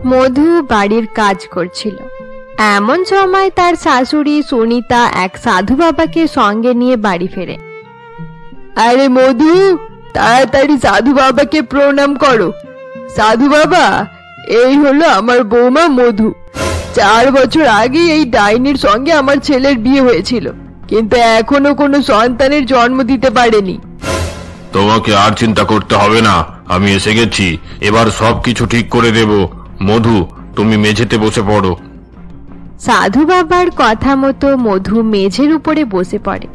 মধু বাড়ির কাজ করছিল। এমন সময় তার শাশুড়ি সুনিতা এক সাধু বাবাকে সঙ্গে নিয়ে বাড়ি ফেরে। আরে মধু, তাড়াতাড়ি সাধু বাবাকে প্রণাম করো। সাধু বাবা, এই হলো আমার বৌমা মধু। 4 বছর আগে এই ডাইনির সঙ্গে আমার ছেলের বিয়ে হয়েছিল, কিন্তু এখনো কোনো সন্তানের জন্ম দিতে পারেনি। তোমাকে আর চিন্তা করতে হবে না, আমি এসে গেছি। এবার সবকিছু ঠিক করে দেব। মধু, তুমি মেঝেতে বসে পড়ো। সাধু বাবার কথা মতো মধু মেঝের উপরে বসে পড়ে।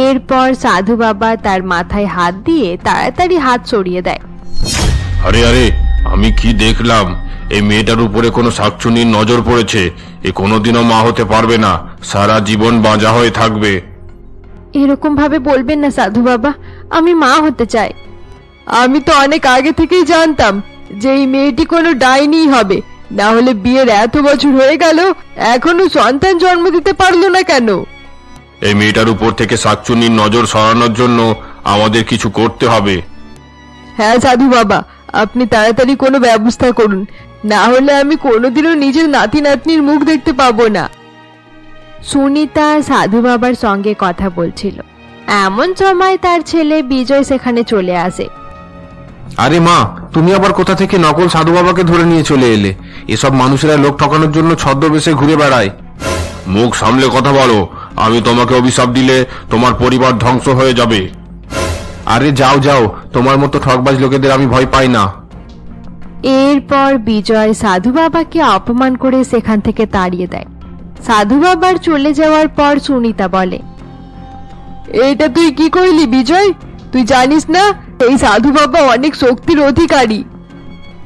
এরপর সাধু বাবা তার মাথায় হাত দিয়ে তাড়াতাড়ি হাত সরিয়ে দেয়। আরে আরে, আমি কি দেখলাম? এই মেয়েটার উপরে কোনো শাকচুনির নজর পড়েছে। এ কোনোদিনও মা হতে পারবে না, সারা জীবন বাঁজা হয়ে থাকবে। এরকম ভাবে বলবেন না সাধু বাবা, আমি মা হতে চাই। আমি তো অনেক আগে থেকেই জানতাম যে এই মেয়েটি কোনো ডাইনি হবে, না হলে বিয়ের এত বছর হয়ে গেল এখনো সন্তান জন্ম দিতে পারলো না কেন? এই মেয়েটার উপর থেকে শাকচুনির নজর সরানোর জন্য আমাদের কিছু করতে হবে। হ্যাঁ সাধু বাবা, আপনি তাড়াতাড়ি কোনো ব্যবস্থা করুন, না হলে আমি কোনোদিনও নিজের নাতি নাতনির মুখ দেখতে পাবো না। সুনিতা সাধু বাবার সঙ্গে কথা বলছিল। এমন সময় তার ছেলে বিজয় সেখানে চলে আসে। আরে মা, তুমি আবার কোথা থেকে নকল সাধু বাবাকে ধরে নিয়ে চলে এলে? এসব মানুষেরা লোক ঠকানোর জন্য ছদ্মবেশে ঘুরে বেড়ায়। মুখ সামলে কথা বলো, আমি তোমাকে অভিশাপ দিলে তোমার পরিবার ধ্বংস হয়ে যাবে। আরে যাও যাও, তোমার মতো ঠকবাজ লোকেদের আমি ভয় পাই না। এরপর বিজয় সাধু বাবাকে অপমান করে সেখান থেকে তাড়িয়ে দেয়। সাধু বাবার চলে যাওয়ার পর সুনিতা বলে, এটা তুই কি করলি বিজয়? তুই জানিস না এই সাধু বাবা অনেক শক্তির অধিকারী?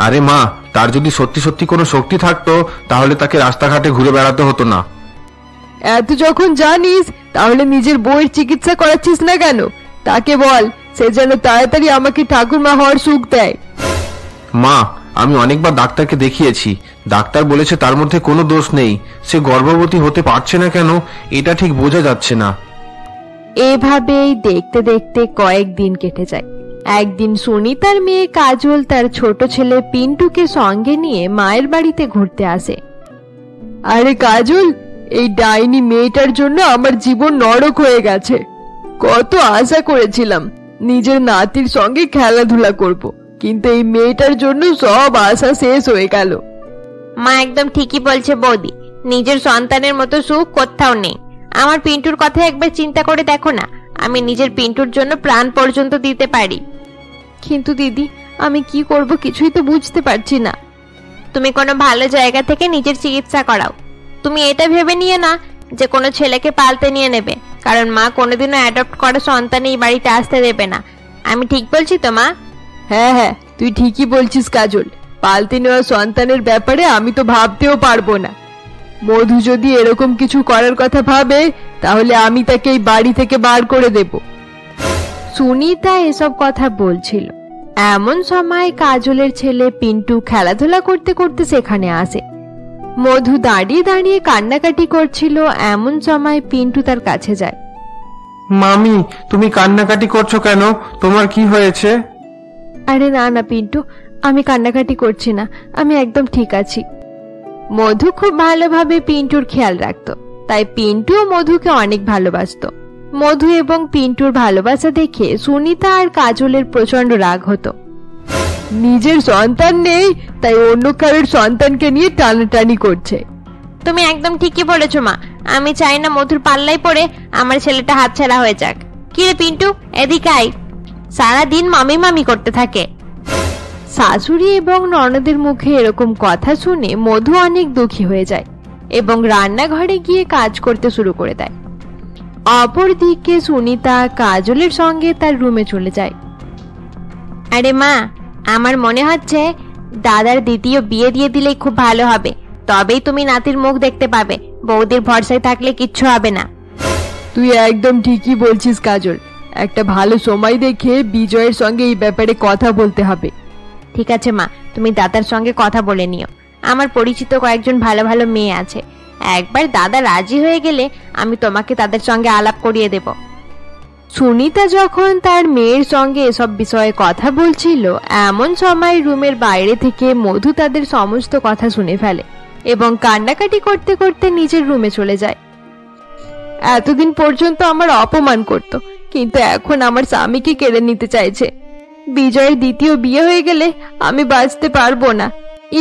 আরে মা, তার যদি সত্যি সত্যি কোনো শক্তি থাকতো তাহলে তাকে রাস্তাঘাটে ঘুরে বেড়াতে হতো না। এত যখন জানিস তাহলে নিজের বউয়ের চিকিৎসা করাচ্ছিস না কেন? তাকে বল সে যেন তাড়াতাড়ি আমাকে ঠাকুরমা হওয়ার সুখ দেয়। মা, আমি অনেকবার ডাক্তারকে দেখিয়েছি, ডাক্তার বলেছে তার মধ্যে কোনো দোষ নেই। সে গর্ভবতী হতে পারছে না কেন এটা ঠিক বোঝা যাচ্ছে না। এভাবেই দেখতে দেখতে কয়েকদিন কেটে যায়। একদিন সুনিতার মেয়ে কাজল তার ছোট ছেলে পিন্টুকে সঙ্গে নিয়ে মায়ের বাড়িতে ঘুরতে আসে। আরে কাজল, এই ডাইনি মেয়েটার জন্য আমার জীবন নরক হয়ে গেছে। কত আশা করেছিলাম নিজের নাতির সঙ্গে খেলাধুলা করব, কিন্তু এই মেয়েটার জন্য সব আশা শেষ হয়ে গেল। মা একদম ঠিকই বলছে বৌদি, নিজের সন্তানের মতো সুখ কোথাও নেই। আমার পিন্টুর কথা একবার চিন্তা করে দেখো না, আমি নিজের পিন্টুর জন্য প্রাণ পর্যন্ত দিতে পারি। কিন্তু দিদি, আমি কি করব কিছুই তো বুঝতে পারছি না। তুমি কোনো ভালো জায়গা থেকে নিজের চিকিৎসা করাও। তুমি এটা ভেবে নিয়ে না যে কোনো ছেলেকে পালতে নিয়ে নেবে, কারণ মা কোনোদিনও অ্যাডপ্ট করা সন্তান এই বাড়িতে আসতে দেবে না। আমি ঠিক বলছি তো মা? হ্যাঁ হ্যাঁ, তুই ঠিকই বলছিস কাজল। পালতে নেওয়া সন্তানের ব্যাপারে আমি তো ভাবতেও পারবো না। মধু যদি এরকম কিছু করার কথা ভাবে তাহলে আমি তাকে এই বাড়ি থেকে বার করে দেব। সুনিতা এসব কথা বলছিল। এমন সময় কাজলের ছেলে পিন্টু খেলাধুলা করতে করতে সেখানে আসে। মধু দাঁড়িয়ে দাঁড়িয়ে কান্নাকাটি করছিল। এমন সময় পিন্টু তার কাছে যায়। মামি, তুমি কান্নাকাটি করছো কেন? তোমার কি হয়েছে? আরে না না পিন্টু, আমি কান্নাকাটি করছি না, আমি একদম ঠিক আছি। মধু খুব ভালোভাবে পিন্টুর খেয়াল রাখতো, তাই পিন্টু মধুকে অনেক ভালোবাসতো। মধু এবং পিন্টুর ভালোবাসা দেখে সুনিতা আর কাজলের প্রচন্ড রাগ হতো। নিজের সন্তান নেই তাই অন্য কারোর সন্তানকে নিয়ে টানাটানি করছে। তুমি একদম ঠিকই বলেছো মা, আমি চাই না মধুর পাল্লায় পড়ে আমার ছেলেটা হাতছাড়া হয়ে যাক। কি রে পিন্টু, এদিকে আয়। সারাদিন মামি মামি করতে থাকে। শাশুড়ি এবং ননদের মুখে এরকম কথা শুনে মধু অনেক দুঃখী হয়ে যায় এবং রান্নাঘরে গিয়ে কাজ করতে শুরু করে দেয়। অপরদিকে সুনিতা কাজলের সঙ্গে তার রুমে চলে যায়। আরে মা, আমার মনে হচ্ছে দাদার দ্বিতীয় বিয়ে দিয়ে দিলেই খুব ভালো হবে, তবেই তুমি নাতির মুখ দেখতে পাবে। বৌদির ভরসায় থাকলে কিচ্ছু হবে না। তুই একদম ঠিকই বলছিস কাজল, একটা ভালো সময় দেখে বিজয়ের সঙ্গে এই ব্যাপারে কথা বলতে হবে। ঠিক আছে মা, তুমি দাদার সঙ্গে কথা বলে নিও। আমার পরিচিত কয়েকজন ভালো ভালো মেয়ে আছে, একবার দাদা রাজি হয়ে গেলে আমি তোমাকে তাদের সঙ্গে আলাপ করিয়ে দেব। সুনিতা যখন তার মেয়ের সঙ্গে এসব বিষয়ে কথা বলছিল এমন সময় রুমের বাইরে থেকে মধু তাদের সমস্ত কথা শুনে ফেলে এবং কান্নাকাটি করতে করতে নিজের রুমে চলে যায়। এতদিন পর্যন্ত আমার অপমান করত, কিন্তু এখন আমার স্বামীকে কেড়ে নিতে চাইছে। বিজয়ের দ্বিতীয় বিয়ে হয়ে গেলে আমি বাঁচতে পারবো না।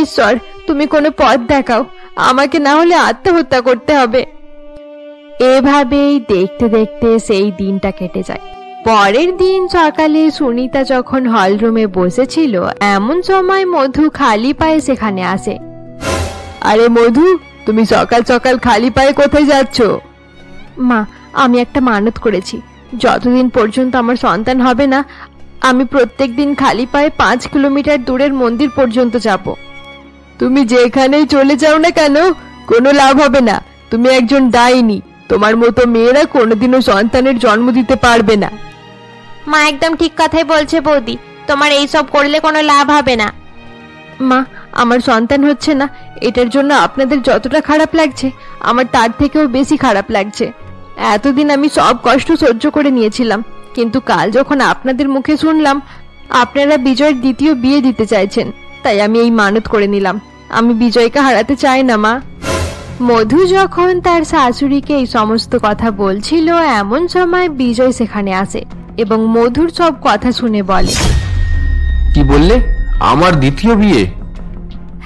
ঈশ্বর, তুমি কোনো পথ দেখাও, আমাকে না হলে আত্মহত্যা করতে হবে। এভাবেই দেখতে দেখতে সেই দিনটা কেটে যায়। পরের দিন সকালে সুনিতা যখন হল রুমে বসেছিল এমন সময় মধু খালি পায়ে সেখানে আসে। আরে মধু, তুমি সকাল সকাল খালি পায়ে কোথায় যাচ্ছ? মা, আমি একটা মানত করেছি, যতদিন পর্যন্ত আমার সন্তান হবে না আমি প্রত্যেক দিন খালি পায়ে 5 কিলোমিটার দূরের মন্দির পর্যন্ত যাব। তুমি যেখানেই চলে যাও না কেন কোনো লাভ হবে না। তুমি একজন ডাইনি, তোমার মতো মেয়েরা কোনোদিনও সন্তানের জন্ম দিতে পারবে না। মা একদম ঠিক কথাই বলছে বৌদি, তোমার এইসব করলে কোনো লাভ হবে না। মা, আমার সন্তান হচ্ছে না, এটার জন্য আপনাদের যতটা খারাপ লাগছে আমার তার থেকেও বেশি খারাপ লাগছে। এতদিন আমি সব কষ্ট সহ্য করে নিয়েছিলাম, কিন্তু কাল যখন আপনাদের মুখে শুনলাম আপনারা বিজয়ের দ্বিতীয় বিয়ে দিতে চাইছেন, তাই আমি এই মানত করে নিলাম। আমি বিজয়কে হারাতে চাই না মা। মধু যখন তার শাশুড়িকে এই সমস্ত কথা বলছিল এমন সময় বিজয় সেখানে আসে এবং মধুর সব কথা শুনে বলে, কি বললে? আমার দ্বিতীয় বিয়ে?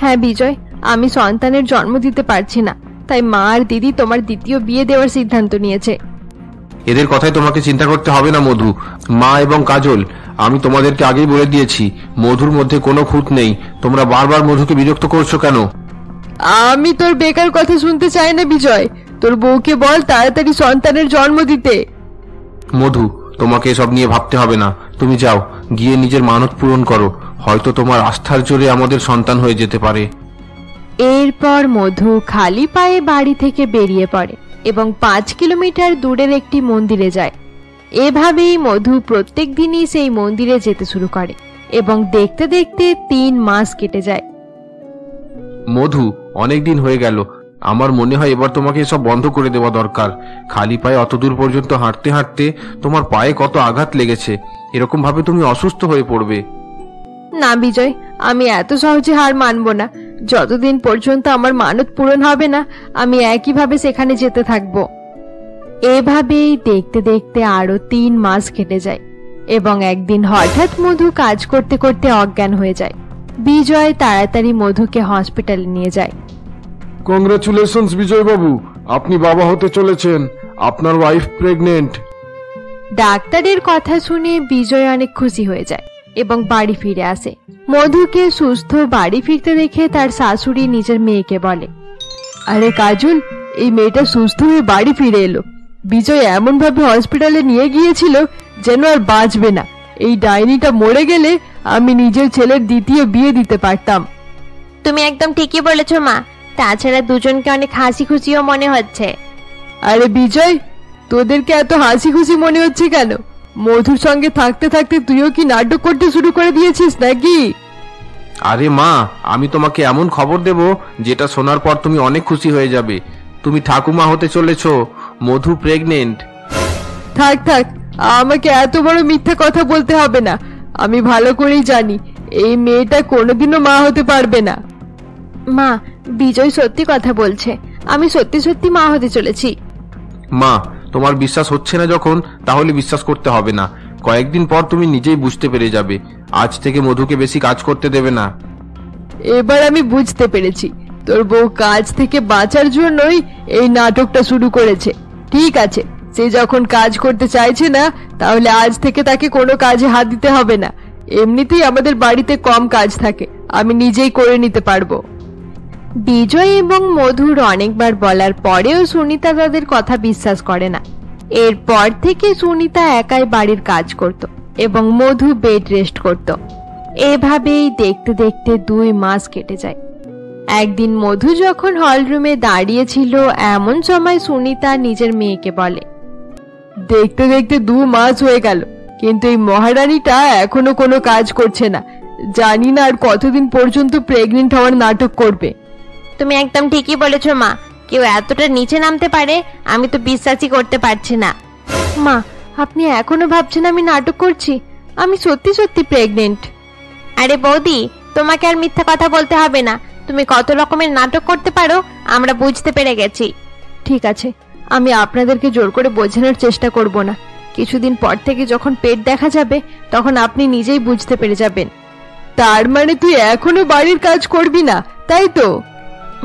হ্যাঁ বিজয়, আমি সন্তানের জন্ম দিতে পারছি না, তাই মা আর দিদি তোমার দ্বিতীয় বিয়ে দেওয়ার সিদ্ধান্ত নিয়েছে। এদের কথাই তোমাকে চিন্তা করতে হবে না মধু। মা এবং কাজল, আমি তোমাদেরকে আগেই বলে দিয়েছি মধুর মধ্যে কোনো খুঁত নেই। তোমরা বারবার মধুকে বিরক্ত করছো কেন? আমি তোর বেকার কথা শুনতে চাই না বিজয়, তোর বউকে বল তাড়াতাড়ি সন্তানের জন্ম দিতে। মধু, তোমাকে এসব নিয়ে ভাবতে হবে না। তুমি যাও, গিয়ে নিজের মানত পূরণ করো, হয়তো তোমার আস্থার জোরে আমাদের সন্তান হয়ে যেতে পারে। এরপর মধু খালি পায়ে বাড়ি থেকে বেরিয়ে পড়ে এবং 5 কিলোমিটার দূরের একটি মন্দিরে যায়। এভাবেই মধু প্রত্যেক দিনই সেই মন্দিরে যেতে শুরু করে এবং দেখতে দেখতে 3 মাস কেটে যায়। মধু, অনেক দিন হয়ে গেল, আমার মনে হয় এবার তোমাকে এসব বন্ধ করে দেওয়া দরকার। খালি পায়ে অত দূর পর্যন্ত হাঁটতে হাঁটতে তোমার পায়ে কত আঘাত লেগেছে, এরকম ভাবে তুমি অসুস্থ হয়ে পড়বে। না বিজয়, আমি এত সহজে হার মানব না। যতদিন পর্যন্ত আমার মানত পূরণ হবে না আমি একইভাবে সেখানে যেতে থাকবো। এভাবেই দেখতে দেখতে আরো 3 মাস কেটে যায় এবং একদিন হঠাৎ মধু কাজ করতে করতে অজ্ঞান হয়ে যায়। বিজয় তাড়াতাড়ি মধুকে হসপিটালে নিয়ে যায়। কংগ্রাচুলেশনস বিজয় বাবু, আপনি বাবা হতে চলেছেন, আপনার ওয়াইফ প্রেগনেন্ট। ডাক্তারের কথা শুনে বিজয় অনেক খুশি হয়ে যায় এবং বাড়ি ফিরে আসে। মধুকে সুস্থ বাড়ি ফিরতে দেখে তার শাশুড়ি নিজের মেয়েকে বলে, আরে কাজল, এই মেয়েটা সুস্থ হয়ে বাড়ি ফিরে এলো। বিজয় এমন ভাবে হসপিটালে নিয়ে গিয়েছিল যেন আর বাঁচবে না। এই ডাইনিটা মরে গেলে আমি নিজের ছেলের দ্বিতীয় বিয়ে দিতে পারতাম। তুমি একদম ঠিকই বলেছো মা, তাছাড়া দুজনকে অনেক হাসি খুশিও মনে হচ্ছে। আরে বিজয়, তোদেরকে এত হাসি খুশি মনে হচ্ছে কেন? মধুর সঙ্গে থাকতে থাকতে তুইও কি নাটক করতে শুরু করে দিয়েছিস নাকি? আরে মা, আমি তোমাকে এমন খবর দেব যেটা শোনার পর তুমি অনেক খুশি হয়ে যাবে। তুমি ঠাকুমা হতে চলেছো, মধু প্রেগনেন্ট। থাক থাক, আমাকে এত বড় মিথ্যা কথা বলতে হবে না। আমি ভালো করেই জানি এই মেয়েটা কোনোদিনও মা হতে পারবে না। মা, বিজয় সত্যি কথা বলছে, আমি সত্যি সত্যি মা হতে চলেছি। মা, তোমার বিশ্বাস হচ্ছে না যখন, তাহলে বিশ্বাস করতে হবে না। কয়েকদিন পর তুমি নিজেই বুঝতে পেরে যাবে। আজ থেকে মধুকে বেশি কাজ করতে দেবে না। এবার আমি বুঝতে পেরেছি, তোর বউ কাজ থেকে বাঁচার জন্যই এই নাটকটা শুরু করেছে। ঠিক আছে, সে যখন কাজ করতে চাইছে না তাহলে আজ থেকে তাকে কোনো কাজে হাত দিতে হবে না। এমনিতেই আমাদের বাড়িতে কম কাজ থাকে, আমি নিজেই করে নিতে পারবো। বিজয় এবং মধুর অনেকবার বলার পরেও সুনিতা তাদের কথা বিশ্বাস করে না। এরপর থেকে সুনিতা একাই বাড়ির কাজ করত এবং মধু বেড রেস্ট করত। এভাবেই দেখতে দেখতে 2 মাস কেটে যায়। একদিন মধু যখন হল রুমে দাঁড়িয়েছিল এমন সময় সুনিতা নিজের মেয়েকে বলে, দেখতে দেখতে 2 মাস হয়ে গেল, কিন্তু এই মহারানীটা এখনো কোনো কাজ করছে না। জানি না আর কতদিন পর্যন্ত প্রেগনেন্ট হওয়ার নাটক করবে। তুমি একদম ঠিকই বলেছো মা, কেউ এতটা নিচে নামতে পারে আমি তো বিশ্বাসই করতে পারছি না। মা, আপনি এখনো ভাবছেন আমি নাটক করছি? আমি সত্যি সত্যি প্রেগনেন্ট। আরে বৌদি, তোমাকে আর মিথ্যা কথা বলতে হবে না। তুমি কত রকমের নাটক করতে পারো আমরা বুঝতে পেরে গেছি। ঠিক আছে, আমি আপনাদেরকে জোর করে বোঝানোর চেষ্টা করব না। কিছুদিন পর থেকে যখন পেট দেখা যাবে তখন আপনি নিজেই বুঝতে পেরে যাবেন। তার মানে তুই এখনো বাড়ির কাজ করবি না, তাই তো?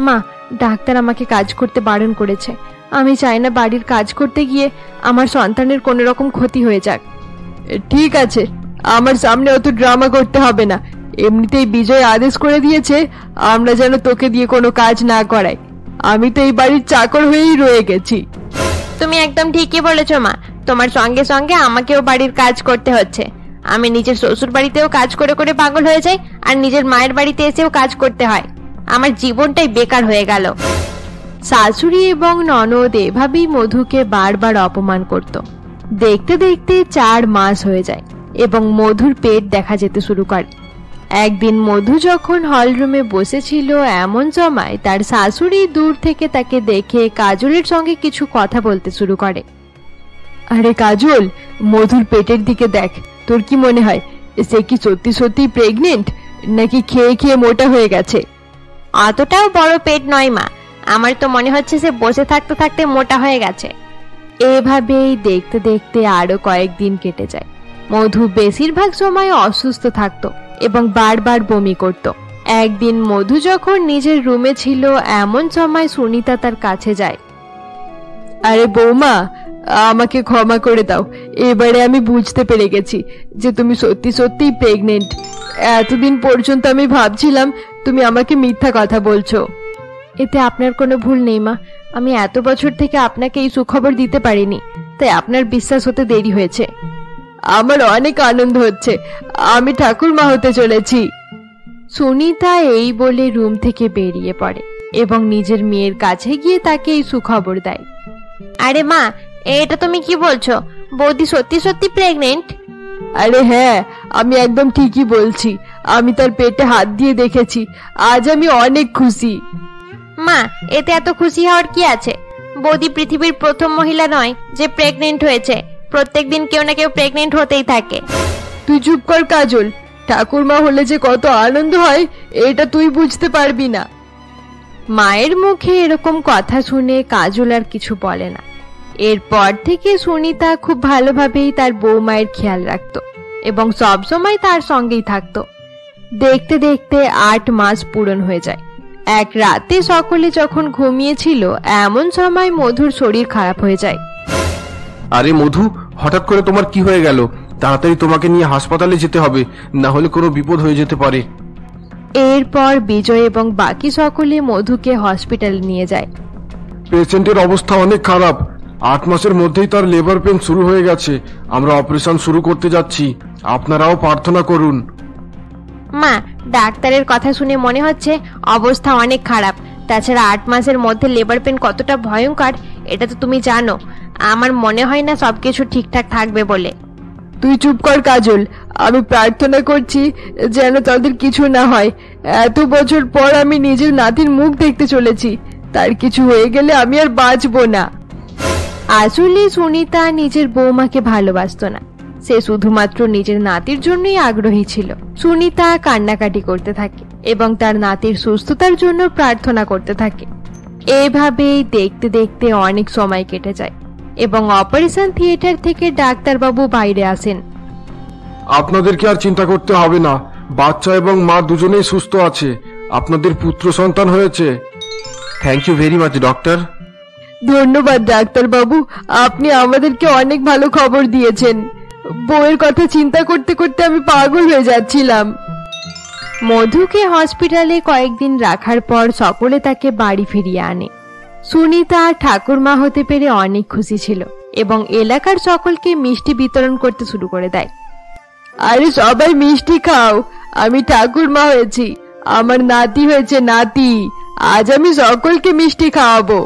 মা, ডাক্তার আমাকে কাজ করতে বারণ করেছে। আমি চাই না বাড়ির কাজ করতে গিয়ে আমার সন্তানের কোনো রকম ক্ষতি হয়ে যাক। ঠিক আছে, আমার সামনে অত ড্রামা করতে হবে না। এমনিতেই বিজয় আদেশ করে দিয়েছে আমরা যেন তোকে দিয়ে কোনো কাজ না করাই। আমি তো এই বাড়ির চাকর হয়েই রয়ে গেছি। তুমি একদম ঠিকই বলেছো মা। তোমার সঙ্গে সঙ্গে আমাকেও বাড়ির কাজ করতে হচ্ছে। আমি নিজের শ্বশুর বাড়িতেও কাজ করে করে পাগল হয়ে যাই, আর নিজের মায়ের বাড়িতে এসেও কাজ করতে হয়। আমার জীবনটাই বেকার হয়ে গেল। শাশুড়ি এবং ননদ এভাবেই মধুকে বারবার অপমান করত। দেখতে দেখতে 4 মাস হয়ে যায় এবং মধুর পেট দেখা যেতে শুরু করে। একদিন মধু যখন হলরুমে বসেছিল এমন সময় তার শাশুড়ি দূর থেকে তাকে দেখে কাজলের সঙ্গে কিছু কথা বলতে শুরু করে। আরে কাজল, মধুর পেটের দিকে দেখ। তোর কি মনে হয় সে কি সত্যি সত্যি প্রেগনেন্ট, নাকি খেয়ে খেয়ে মোটা হয়ে গেছে? অতটাও বড় পেট নয় মা, আমার তো মনে হচ্ছে সে বসে থাকতে থাকতে মোটা হয়ে গেছে। এভাবেই দেখতে দেখতে আরো কয়েকদিন কেটে যায়। মধু বেশিরভাগ সময় অসুস্থ থাকতো এবং বারবার বমি করত। একদিন মধু যখন নিজের রুমে ছিল এমন সময় সুনিতা তার কাছে যায়। আরে বৌমা, আমাকে ক্ষমা করে দাও। এবারে আমি বুঝতে পেরে গেছি যে তুমি সত্যি সত্যি প্রেগনেন্ট। এতদিন পর্যন্ত আমি ভাবছিলাম তুমি আমাকে মিথ্যা কথা বলছো। এতে আপনার কোনো ভুল নেই মা। আমি এত বছর থেকে আপনাকে এই সুখবর দিতে পারিনি, তাই আপনার বিশ্বাস হতে দেরি হয়েছে। আমার অনেক আনন্দ হচ্ছে, আমি ঠাকুরমা হতে চলেছি। সুনিতা এই বলে রুম থেকে বেরিয়ে পড়ে এবং নিজের মেয়ের কাছে গিয়ে তাকে এই সুখবর দেয়। আরে মা, এটা তুমি কি বলছো? বৌদি সত্যি সত্যি প্রেগনেন্ট? আরে হ্যাঁ, আমি একদম ঠিকই বলছি। আমি তার পেটে হাত দিয়ে দেখেছি। আজ আমি অনেক খুশি। মা, এতে এত খুশি হওয়ার কি আছে? বৌদি পৃথিবীর প্রথম মহিলা নয় যে প্রেগনেন্ট হয়েছে। প্রত্যেকদিন কেউ না কেউ প্রেগনেন্ট হতেই থাকে। তুই চুপ কর কাজল। ঠাকুরমা হলে যে কত আনন্দ হয় এটা তুই বুঝতে পারবি না। মায়ের মুখে এরকম কথা শুনে কাজল আর কিছু বলে না। এরপর থেকে সুনিতা খুব ভালোভাবেই তার বৌমায়ের খেয়াল রাখত এবং সব সময় তার সঙ্গেই থাকত। দেখতে দেখতে 8 মাস পূরণ হয়ে যায়। এক রাতে সকলে যখন ঘুমিয়েছিল এমন সময় মধুর শরীর খারাপ হয়ে যায়। আরে মধু, হঠাৎ করে তোমার কি হয়ে গেল? তাড়াতাড়ি তোমাকে নিয়ে হাসপাতালে যেতে হবে, না হলে কোনো বিপদ হয়ে যেতে পারে। এরপর বিজয় এবং বাকি সকলে মধুকে হসপিটালে নিয়ে যায়। পেশেন্টের অবস্থা অনেক খারাপ। 8 মাসের মধ্যেই তার লেবার পেন শুরু হয়ে গেছে। আমরা অপারেশন শুরু করতে যাচ্ছি, আপনারাও প্রার্থনা করুন। মা, ডাক্তারের কথা শুনে মনে হচ্ছে অবস্থা অনেক খারাপ। তাছাড়া 8 মাসের মধ্যে লেবার পেন কতটা ভয়ঙ্কর এটা তো তুমি জানো। আমার মনে হয় না সবকিছু ঠিকঠাক থাকবে বলে। তুই চুপ কর কাজল। আমি প্রার্থনা করছি যেন তাদের কিছু না হয়। এত বছর পর আমি নিজের নাতির মুখ দেখতে চলেছি। তার কিছু হয়ে গেলে আমি আর বাঁচবো না। আসলে সুনিতা নিজের বৌমাকে ভালোবাসতো না। সে শুধুমাত্র নিজের নাতির জন্যই আগ্রহী ছিল। সুনিতা কান্নাকাটি করতে থাকে এবং তার নাতির সুস্থতার জন্য প্রার্থনা করতে থাকে। এভাবেই দেখতে দেখতে অনেক সময় কেটে যায় এবং অপারেশন থিয়েটার থেকে ডাক্তারবাবু বাইরে আসেন। আপনাদেরকে আর চিন্তা করতে হবে না। বাচ্চা এবং মা দুজনেই সুস্থ আছে। আপনাদের পুত্র সন্তান হয়েছে। Thank you very much doctor. ধন্যবাদ ডাক্তারবাবু, আপনি আমাদেরকে অনেক ভালো খবর দিয়েছেন। বউয়ের কথা চিন্তা করতে করতে আমি পাগল হয়ে যাচ্ছিলাম। মধুকে হসপিটালে কয়েকদিন রাখার পর সকলে তাকে বাড়ি ফিরিয়ে আনে। সুনিতা ঠাকুরমা হতে পেরে অনেক খুশি ছিল এবং এলাকার সকলকে মিষ্টি বিতরণ করতে শুরু করে দেয়। আরে সবাই মিষ্টি খাও, আমি ঠাকুরমা হয়েছি। আমার নাতি হয়েছে নাতি। আজ আমি সকলকে মিষ্টি খাওয়াবো।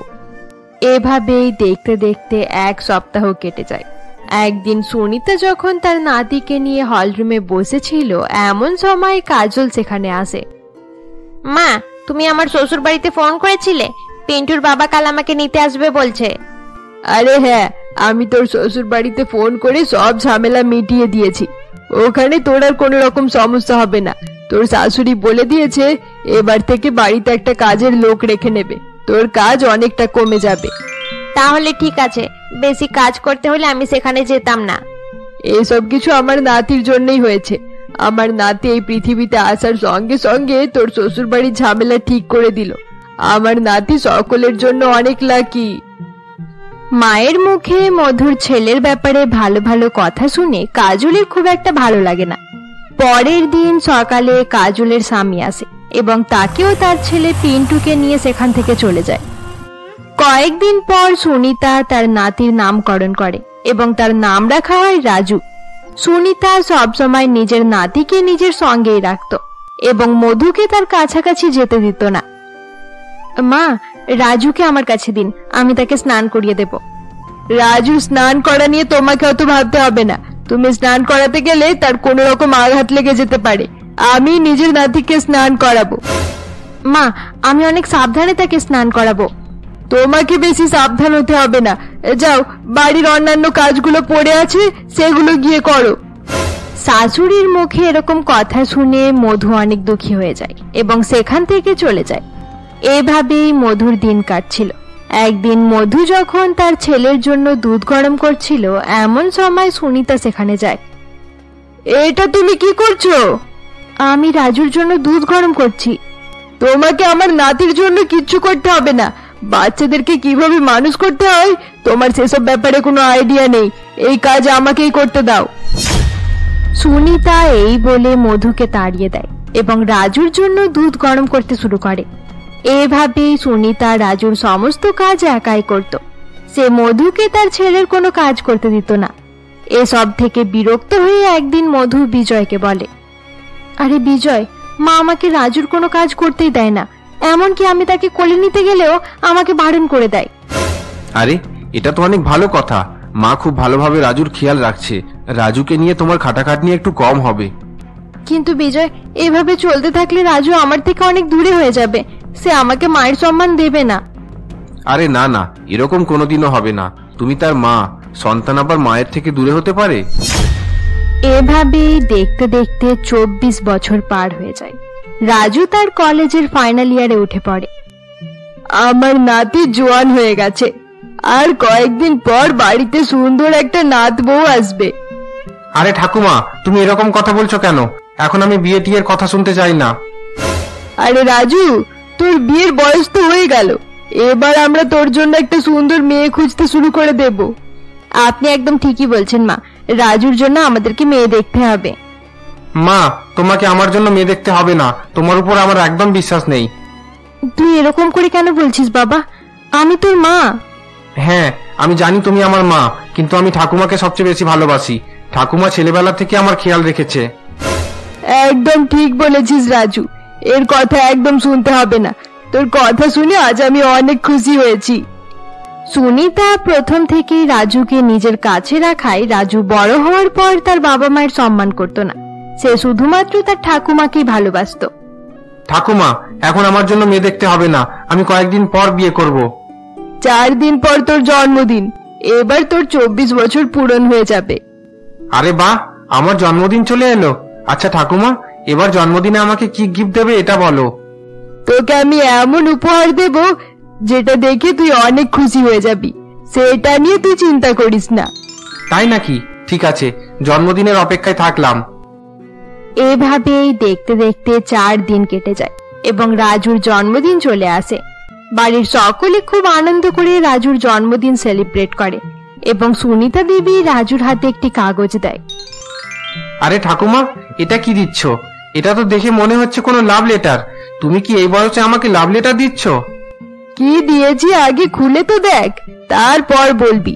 এভাবেই দেখতে দেখতে 1 সপ্তাহ কেটে যায়। একদিন সুনিতা যখন তার নাতিকে নিয়ে হলরুমে বসেছিল এমন সময় কাজল সেখানে আসে। মা, তুমি আমার শ্বশুর বাড়িতে ফোন করেছিলে? পিন্টুর বাবা কাল আমাকে নিতে আসবে বলছে। আরে হ্যাঁ, আমি তোর শ্বশুর বাড়িতে ফোন করে সব ঝামেলা মিটিয়ে দিয়েছি। ওখানে তোর আর কোনো রকম সমস্যা হবে না। তোর শাশুড়ি বলে দিয়েছে এবার থেকে বাড়িতে একটা কাজের লোক রেখে নেবে, তোর কাজ অনেকটা কমে যাবে। তাহলে ঠিক আছে, বেশি কাজ করতে হলে আমি সেখানে যেতাম না। এইসব কিছু আমার নাতির জন্যই হয়েছে। আমার নাতি এই পৃথিবীতে আসার সঙ্গে সঙ্গে তোর শ্বশুর বাড়ির ঝামেলা ঠিক করে দিল। আমার নাতি সকলের জন্য অনেক লাকি। মায়ের মুখে মধুর ছেলের ব্যাপারে ভালো ভালো কথা শুনে কাজলের খুব একটা ভালো লাগে না। পরের দিন সকালে কাজলের স্বামী আসে এবং তাকেও তার ছেলে পিন্টুকে নিয়ে সেখান থেকে চলে যায়। কয়েকদিন পর সুনিতা তার নাতির নামকরণ করে এবং তার নাম রাখা হয় রাজু। সুনিতা সবসময় নিজের নাতিকে নিজের সঙ্গেই রাখত এবং মধুকে তার কাছাকাছি যেতে দিত না। মা, রাজুকে আমার কাছে দিন, আমি তাকে স্নান করিয়ে দেব। রাজু স্নান করা নিয়ে তোমাকে অত ভাবতে হবে না। তুমি স্নান করাতে গেলে তার কোনো রকম আঘাত লেগে যেতে পারে। আমি নিজের নাতিকে স্নান করাবো। মা, আমি অনেক সাবধানে তাকে স্নান করাবো। তোমাকে বেশি সাবধান হতে হবে না। যাও, বাড়ির অন্যান্য কাজগুলো পড়ে আছে সেগুলো গিয়ে করো। শাশুড়ির মুখে এরকম কথা শুনে মধু অনেক দুঃখী হয়ে যায় এবং সেখান থেকে চলে যায়। এভাবেই মধুর দিন কাটছিল। একদিন মধু যখন তার ছেলের জন্য দুধ গরম করছিল, এমন সময় সুনিতা সেখানে যায়। এটা তুমি কি করছো? আমি রাজুর জন্য দুধ গরম করছি। তোমাকে আমার নাতির জন্য কিচ্ছু করতে হবে না। বাচ্চাদেরকে কিভাবে মানুষ করতে হয় তোমার সেসব ব্যাপারে কোনো আইডিয়া নেই। এই কাজ আমাকেই করতে দাও। সুনিতা এই বলে মধুকে তাড়িয়ে দেয় এবং রাজুর জন্য দুধ গরম করতে শুরু করে। এভাবেই সুনিতা রাজুর সমস্ত কাজ একাই করত। সে মধুকে তার ছেলের কোনো কাজ করতে দিত না। এসব থেকে বিরক্ত হয়ে একদিন মধু বিজয়কে বলে, আরে বিজয়, মা আমাকে রাজুর কোনো কাজ করতেই দেয় না, এমনকি আমি তাকে কোলে নিতে গেলেও আমাকে বারণ করে দেয়। আরে, এটা তো অনেক ভালো কথা। মা খুব ভালোভাবে রাজুর খেয়াল রাখছে। রাজুকে নিয়ে তোমার খাটাখাটনি একটু কম হবে। কিন্তু বিজয়, এভাবে চলতে থাকলে রাজু আমার থেকে অনেক দূরে হয়ে যাবে। সে আমাকে মায়ের সম্মান দেবে না। আরে না না, এরকম কোনোদিনও হবে না। তুমি তার মা, সন্তান আবার মায়ের থেকে দূরে হতে পারে? এভাবেই দেখতে দেখতে 24 বছর পার হয়ে যায়। রাজু তার কলেজের ফাইনাল ইয়ারে উঠে পড়ে। আমার নাতি জোয়ান হয়ে গেছে, আর কয়েকদিন পর বাড়িতে সুন্দর একটা নাত বউ আসবে। আরে ঠাকুমা, তুমি এরকম কথা বলছো কেন? এখন আমি বিয়ে টিয়ের কথা শুনতে চাই না। আরে রাজু, তোর বিয়ের বয়স তো হয়ে গেল। এবার আমরা তোর জন্য একটা সুন্দর মেয়ে খুঁজতে শুরু করে দেব। আপনি একদম ঠিকই বলছেন মা, রাজুর জন্য আমাদেরকে মেয়ে দেখতে হবে। মা, তোমাকে আমার জন্য মেয়ে দেখতে হবে না। তোমার উপর আমার একদম বিশ্বাস নেই। তুই এরকম করে কেন বলছিস বাবা? আমি তোর মা। হ্যাঁ, আমি জানি তুমি আমার মা, কিন্তু আমি ঠাকুমাকে সবচেয়ে বেশি ভালোবাসি। ঠাকুমা ছেলেবেলা থেকে আমার খেয়াল রেখেছে। একদম ঠিক বলেছিস রাজু, এর কথা একদম শুনতে হবে না। তোর কথা শুনে আজ আমি অনেক খুশি হয়েছি। সুনিতা প্রথম থেকেই রাজুকে নিজের কাছে রাখায় রাজু বড় হওয়ার পর তার বাবা মায়ের সম্মান করত না। সে শুধুমাত্র তার ঠাকুমাকেই ভালোবাসতো। ঠাকুমা, এখন আমার জন্য মেয়ে দেখতে হবে না। আমি কয়েকদিন পর বিয়ে করব। 4 দিন পর তোর জন্মদিন। এবার তোর 24 বছর পূরণ হয়ে যাবে। আরে বাহ, আমার জন্মদিন চলে এলো। আচ্ছা ঠাকুমা, এবার জন্মদিনে আমাকে কি গিফট দেবে এটা বলো। তোকে আমি এমন উপহার দেব যেটা দেখে তুই অনেক খুশি হয়ে যাবি। সেটা নিয়ে তুই চিন্তা করিস না। তাই নাকি? ঠিক আছে, জন্মদিনের অপেক্ষায় থাকলাম। এভাবেই দেখতে দেখতে 4 দিন কেটে যায় এবং রাজুর জন্মদিন চলে আসে। বাড়ির সকলে খুব আনন্দ করে রাজুর জন্মদিন সেলিব্রেট করে এবং সুনিতা দেবী রাজুর হাতে একটি কাগজ দেয়। আরে ঠাকুমা, এটা কি দিচ্ছ? এটা তো দেখে মনে হচ্ছে কোনো লাভ লেটার। তুমি কি এই বয়সে আমাকে লাভ লেটার দিচ্ছ? কি দিয়েছি আগে খুলে তো দেখ, তারপর বলবি।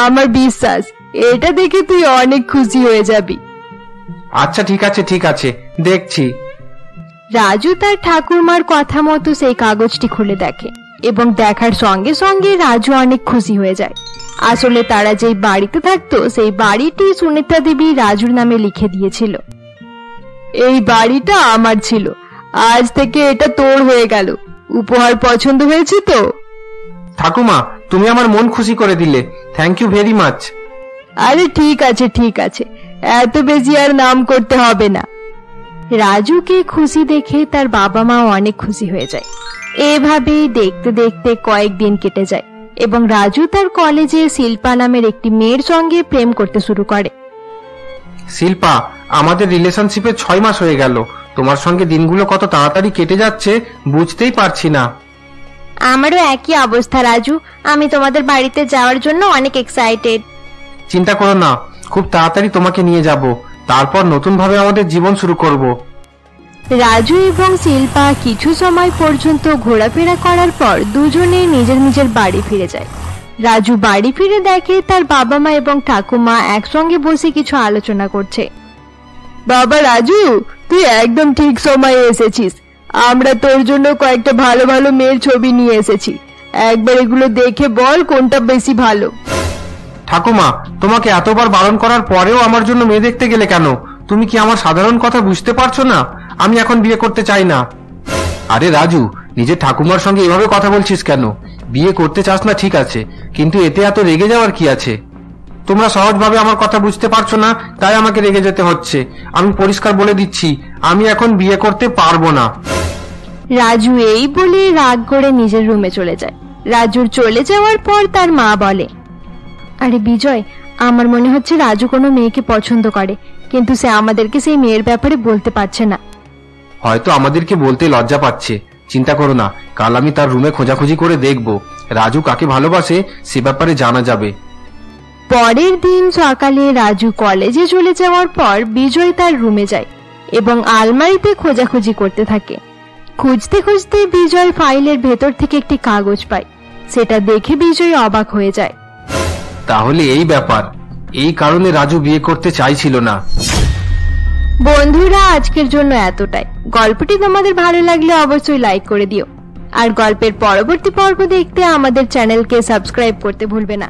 আমার বিশ্বাস এটা দেখে তুই অনেক খুশি হয়ে যাবি। আচ্ছা ঠিক আছে, ঠিক আছে, দেখছি। রাজু তার ঠাকুরমার কথা মতো সেই কাগজটি খুলে দেখে এবং দেখার সঙ্গে সঙ্গে রাজু অনেক খুশি হয়ে যায়। আসলে তারা যেই বাড়িতে থাকতো সেই বাড়িটি সুনিতা দেবী রাজুর নামে লিখে দিয়েছিল। এই বাড়িটা আমার ছিল, আজ থেকে এটা তোর হয়ে গেল। উপহার পছন্দ হয়েছে তো? ঠাকুমা, তুমি আমার মন খুশি করে দিলে। Thank you very much. আরে ঠিক আছে ঠিক আছে, এত বেশি আর নাম করতে হবে না। রাজুকে খুশি দেখে তার বাবা মাও অনেক খুশি হয়ে যায়। এভাবেই দেখতে দেখতে কয়েকদিন কেটে যায় এবং রাজু তার কলেজে শিল্পা নামের একটি মেয়ের সঙ্গে প্রেম করতে শুরু করে। শিল্পা, আমাদের রিলেশনশিপে 6 মাস হয়ে গেল। তোমার সঙ্গে দিনগুলো কত তাড়াতাড়ি কেটে যাচ্ছে বুঝতেই পারছি না। আমারও একই অবস্থা রাজু, আমি তোমাদের বাড়িতে যাওয়ার জন্য অনেক এক্সাইটেড। চিন্তা করো না, খুব তাড়াতাড়ি তোমাকে নিয়ে যাব, তারপর নতুন ভাবে আমাদের জীবন শুরু করব। রাজু এবং শিল্পা কিছু সময় পর্যন্ত ঘোরাফেরা করার পর দুজনে নিজের নিজের বাড়ি ফিরে যায়। রাজু বাড়ি ফিরে দেখে তার বাবা মা এবং ঠাকুমা একসঙ্গে বসে কিছু আলোচনা করছে। বাবা রাজু, তুই একদম ঠিক সময়ে এসেছিস। আমরা তোর জন্য কয়েকটা ভালো ভালো মেয়ের ছবি নিয়ে এসেছি, একবার এগুলো দেখে বল কোনটা বেশি ভালো। ঠাকুমা, তোমাকে এতবার বারণ করার পরেও আমার জন্য মেয়ে দেখতে গেলে কেন? তুমি কি আমার সাধারণ কথা বুঝতে পারছো না? আমি এখন বিয়ে করতে চাই না। আরে রাজু, নিজের ঠাকুমার সঙ্গে এভাবে কথা বলছিস কেন? বিয়ে করতে চাস না ঠিক আছে, কিন্তু এতে এত রেগে যাওয়ার কি আছে? তোমরা সহজভাবে আমার কথা বুঝতে পারছো না, তাই আমাকে রেগে যেতে হচ্ছে। আমি পরিষ্কার বলে দিচ্ছি, আমি এখন বিয়ে করতে পারবো না। রাজু এই বলে রাগ করে নিজের রুমে চলে যায়। রাজুর চলে যাওয়ার পর তার মা বলে, আরে বিজয়, আমার মনে হচ্ছে রাজু কোনো মেয়েকে পছন্দ করে, কিন্তু সে আমাদেরকে সেই মেয়ের ব্যাপারে বলতে পারছে না। হয়তো আমাদেরকে বলতে লজ্জা পাচ্ছে। চিন্তা করো না, কাল আমি তার রুমে খোঁজাখুঁজি করে দেখব, রাজু কাকে ভালোবাসে সে ব্যাপারে জানা যাবে। পরের দিন সকালে রাজু কলেজে চলে যাওয়ার পর বিজয় তার রুমে যায় এবং আলমারিতে খোঁজাখুঁজি করতে থাকে। খুঁজতে খুঁজতে বিজয় ফাইলের ভেতর থেকে একটি কাগজ পায়। সেটা দেখে বিজয় অবাক হয়ে যায়। তাহলে এই ব্যাপার, এই কারণে রাজু বিয়ে করতে চাইছিল না। বন্ধুরা, আজকের জন্য এতটাই। গল্পটি তোমাদের ভালো লাগলে অবশ্যই লাইক করে দিও, আর গল্পের পরবর্তী পর্ব দেখতে আমাদের চ্যানেলকে সাবস্ক্রাইব করতে ভুলবে না।